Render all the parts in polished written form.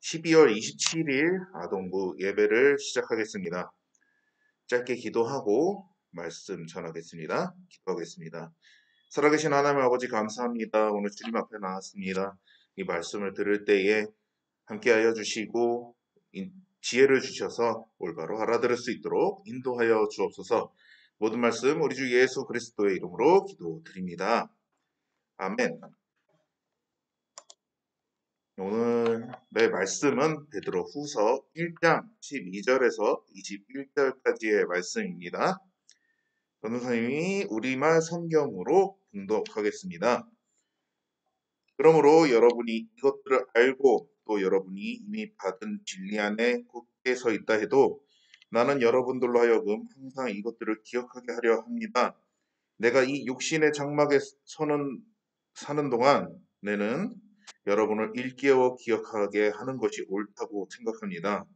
12월 27일 아동부 예배를 시작하겠습니다. 짧게 기도하고 말씀 전하겠습니다. 기도하겠습니다. 살아계신 하나님 아버지 감사합니다. 오늘 주님 앞에 나왔습니다. 이 말씀을 들을 때에 함께하여 주시고 지혜를 주셔서 올바로 알아들을 수 있도록 인도하여 주옵소서. 모든 말씀 우리 주 예수 그리스도의 이름으로 기도드립니다. 아멘. 오늘의 말씀은 베드로후서 1장 12절에서 21절까지의 말씀입니다. 변호사님이 우리말 성경으로 봉독하겠습니다. 그러므로 여러분이 이것들을 알고 또 여러분이 이미 받은 진리 안에 굳게 서 있다 해도 나는 여러분들로 하여금 항상 이것들을 기억하게 하려 합니다. 내가 이 육신의 장막에 사는 동안 내는 여러분을 일깨워 기억하게 하는 것이 옳다고 생각합니다.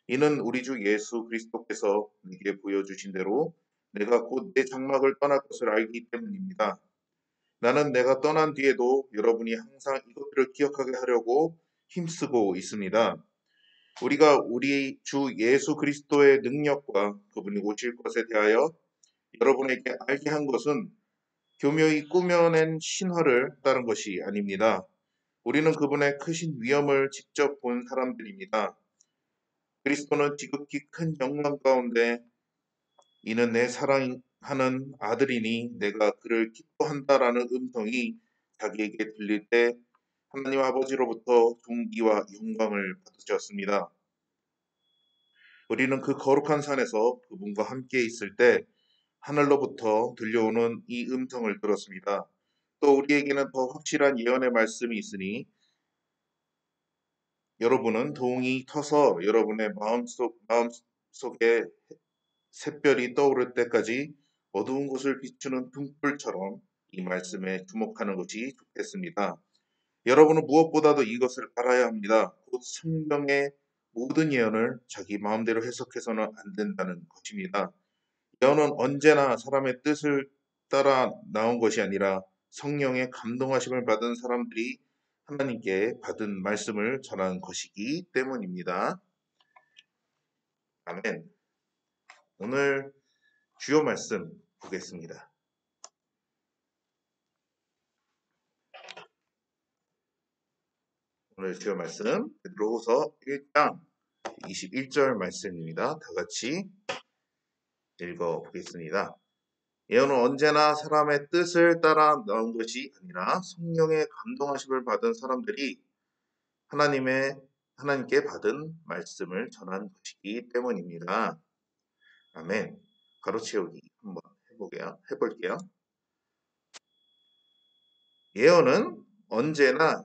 이는 우리 주 예수 그리스도께서 내게 보여주신 대로 내가 곧 내 장막을 떠날 것을 알기 때문입니다. 나는 내가 떠난 뒤에도 여러분이 항상 이것들을 기억하게 하려고 힘쓰고 있습니다. 우리가 우리 주 예수 그리스도의 능력과 그분이 오실 것에 대하여 여러분에게 알게 한 것은 교묘히 꾸며낸 신화를 따른 것이 아닙니다. 우리는 그분의 크신 위엄을 직접 본 사람들입니다. 그리스도는 지극히 큰 영광 가운데 이는 내 사랑하는 아들이니 내가 그를 기뻐한다라는 음성이 자기에게 들릴 때 하나님 아버지로부터 존귀와 영광을 받으셨습니다. 우리는 그 거룩한 산에서 그분과 함께 있을 때 하늘로부터 들려오는 이 음성을 들었습니다. 또 우리에게는 더 확실한 예언의 말씀이 있으니 여러분은 동이 터서 여러분의 마음속에 샛별이 떠오를 때까지 어두운 곳을 비추는 등불처럼 이 말씀에 주목하는 것이 좋겠습니다. 여러분은 무엇보다도 이것을 알아야 합니다. 곧 성경의 모든 예언을 자기 마음대로 해석해서는 안 된다는 것입니다. 예언은 언제나 사람의 뜻을 따라 나온 것이 아니라 성령의 감동하심을 받은 사람들이 하나님께 받은 말씀을 전한 것이기 때문입니다. 아멘. 오늘 주요 말씀 보겠습니다. 오늘 주요 말씀 베드로후서 1장 21절 말씀입니다. 다 같이 읽어보겠습니다. 예언은 언제나 사람의 뜻을 따라 나온 것이 아니라 성령의 감동하심을 받은 사람들이 하나님께 받은 말씀을 전한 것이기 때문입니다. 아멘. 가로채우기 한번 해볼게요. 예언은 언제나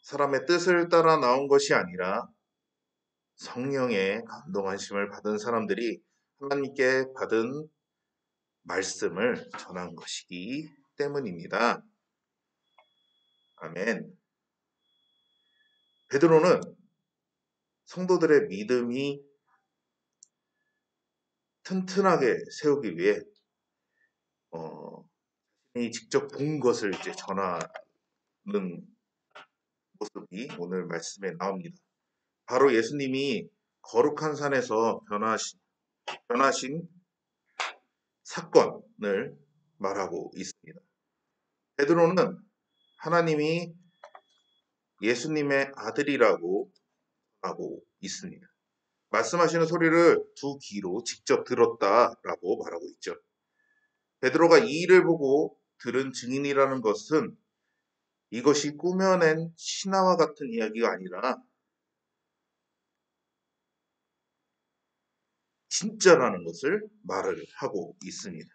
사람의 뜻을 따라 나온 것이 아니라 성령의 감동하심을 받은 사람들이 하나님께 받은 말씀을 전한 것이기 때문입니다. 아멘. 베드로는 성도들의 믿음이 튼튼하게 세우기 위해 직접 본 것을 이제 전하는 모습이 오늘 말씀에 나옵니다. 바로 예수님이 거룩한 산에서 변하신 사건을 말하고 있습니다. 베드로는 하나님이 예수님의 아들이라고 하고 있습니다. 말씀하시는 소리를 두 귀로 직접 들었다라고 말하고 있죠. 베드로가 이 일을 보고 들은 증인이라는 것은 이것이 꾸며낸 신화와 같은 이야기가 아니라 진짜라는 것을 말을 하고 있습니다.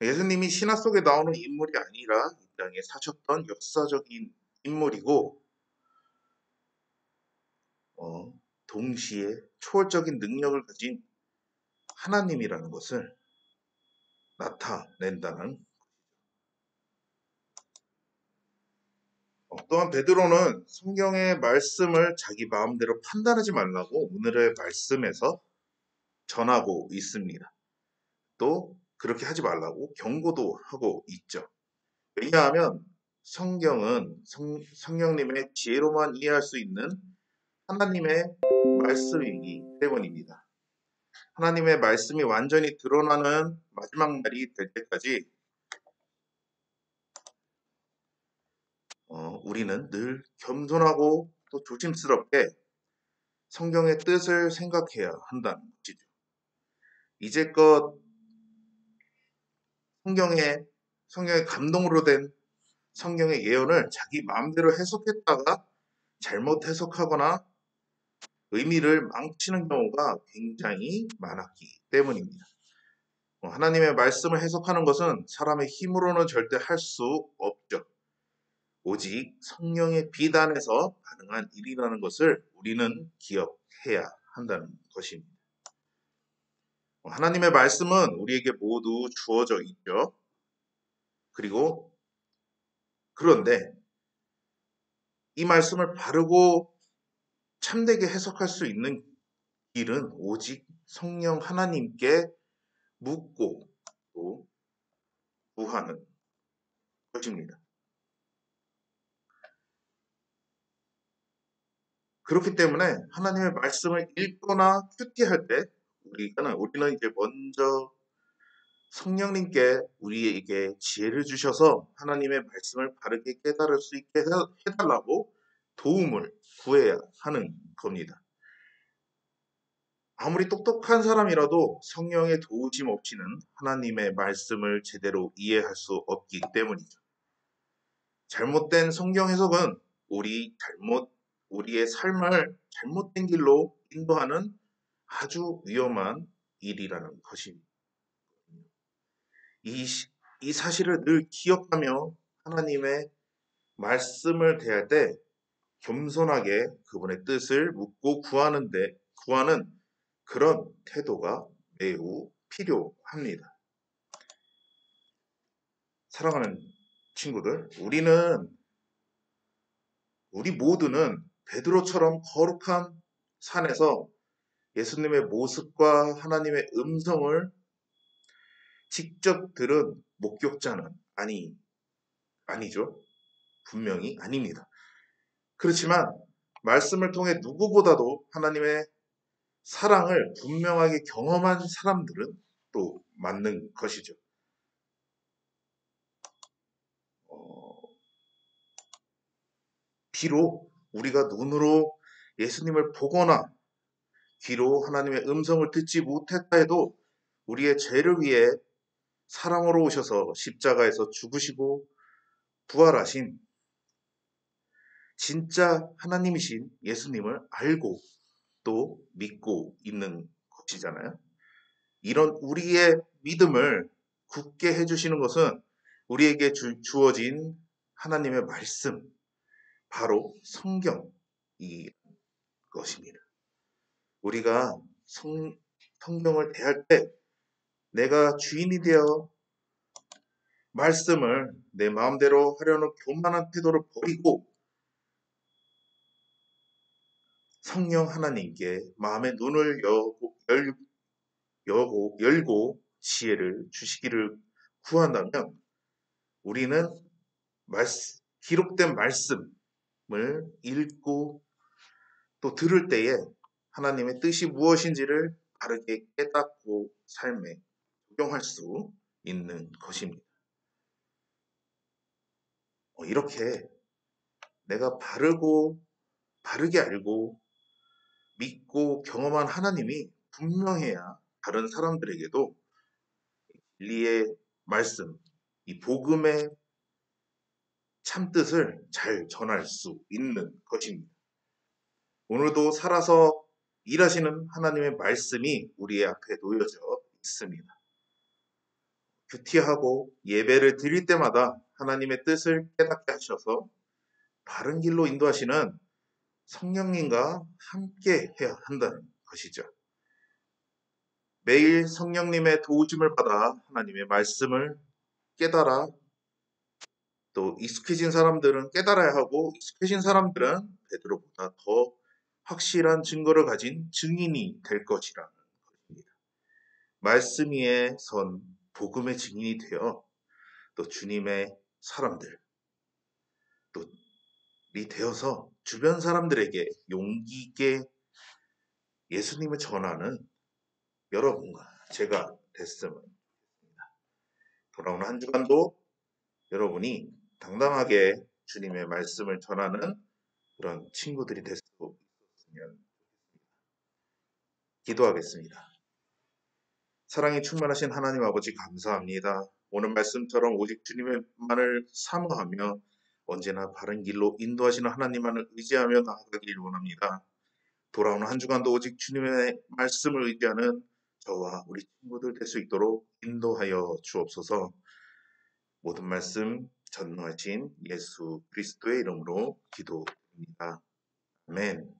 예수님이 신화 속에 나오는 인물이 아니라 이 땅에 사셨던 역사적인 인물이고 동시에 초월적인 능력을 가진 하나님이라는 것을 나타낸다는 또한 베드로는 성경의 말씀을 자기 마음대로 판단하지 말라고 오늘의 말씀에서 전하고 있습니다. 또 그렇게 하지 말라고 경고도 하고 있죠. 왜냐하면 성령님의 지혜로만 이해할 수 있는 하나님의 말씀이기 때문입니다. 하나님의 말씀이 완전히 드러나는 마지막 날이 될 때까지 우리는 늘 겸손하고 또 조심스럽게 성경의 뜻을 생각해야 한다는 것이죠. 이제껏 성경의 감동으로 된 성경의 예언을 자기 마음대로 해석했다가 잘못 해석하거나 의미를 망치는 경우가 굉장히 많았기 때문입니다. 하나님의 말씀을 해석하는 것은 사람의 힘으로는 절대 할 수 없죠. 오직 성령의 비단에서 가능한 일이라는 것을 우리는 기억해야 한다는 것입니다. 하나님의 말씀은 우리에게 모두 주어져 있죠. 그런데 이 말씀을 바르고 참되게 해석할 수 있는 길은 오직 성령 하나님께 묻고 또 구하는 것입니다. 그렇기 때문에 하나님의 말씀을 읽거나 큐티할 때 우리는 이제 먼저 성령님께 우리에게 지혜를 주셔서 하나님의 말씀을 바르게 깨달을 수 있게 해달라고 도움을 구해야 하는 겁니다. 아무리 똑똑한 사람이라도 성령의 도우심 없이는 하나님의 말씀을 제대로 이해할 수 없기 때문이죠. 잘못된 성경 해석은 우리의 삶을 잘못된 길로 인도하는 아주 위험한 일이라는 것입니다. 이 사실을 늘 기억하며 하나님의 말씀을 대할 때 겸손하게 그분의 뜻을 묻고 구하는 그런 태도가 매우 필요합니다. 사랑하는 친구들, 우리 모두는 베드로처럼 거룩한 산에서 예수님의 모습과 하나님의 음성을 직접 들은 목격자는 아니죠. 분명히 아닙니다. 그렇지만 말씀을 통해 누구보다도 하나님의 사랑을 분명하게 경험한 사람들은 또 맞는 것이죠. 비록 우리가 눈으로 예수님을 보거나 귀로 하나님의 음성을 듣지 못했다 해도 우리의 죄를 위해 사랑으로 오셔서 십자가에서 죽으시고 부활하신 진짜 하나님이신 예수님을 알고 또 믿고 있는 것이잖아요. 이런 우리의 믿음을 굳게 해주시는 것은 우리에게 주어진 하나님의 말씀, 바로 성경이 것입니다. 우리가 성경을 대할 때 내가 주인이 되어 말씀을 내 마음대로 하려는 교만한 태도를 버리고 성령 하나님께 마음의 눈을 열고 지혜를 주시기를 구한다면 우리는 기록된 말씀을 읽고 또 들을 때에 하나님의 뜻이 무엇인지를 바르게 깨닫고 삶에 적용할 수 있는 것입니다. 이렇게 내가 바르게 알고 믿고 경험한 하나님이 분명해야 다른 사람들에게도 진리의 말씀, 이 복음의 참뜻을 잘 전할 수 있는 것입니다. 오늘도 살아서 일하시는 하나님의 말씀이 우리의 앞에 놓여져 있습니다. 큐티하고 예배를 드릴 때마다 하나님의 뜻을 깨닫게 하셔서 바른 길로 인도하시는 성령님과 함께 해야 한다는 것이죠. 매일 성령님의 도우심을 받아 하나님의 말씀을 깨달아 또 익숙해진 사람들은 깨달아야 하고 익숙해진 사람들은 베드로보다 더 확실한 증거를 가진 증인이 될 것이라는 것입니다. 말씀 위에 선 복음의 증인이 되어 또 주님의 사람들, 이 되어서 주변 사람들에게 용기 있게 예수님을 전하는 여러분과 제가 됐으면 좋겠습니다. 돌아오는 한 주간도 여러분이 당당하게 주님의 말씀을 전하는 그런 친구들이 될 수 있었으면 좋겠습니다. 기도하겠습니다. 사랑이 충만하신 하나님 아버지 감사합니다. 오늘 말씀처럼 오직 주님만을 사모하며 언제나 바른 길로 인도하시는 하나님만을 의지하며 나아가길 원합니다. 돌아오는 한 주간도 오직 주님의 말씀을 의지하는 저와 우리 친구들 될 수 있도록 인도하여 주옵소서. 모든 말씀 전노하신 예수 그리스도의 이름으로 기도드립니다. 아멘.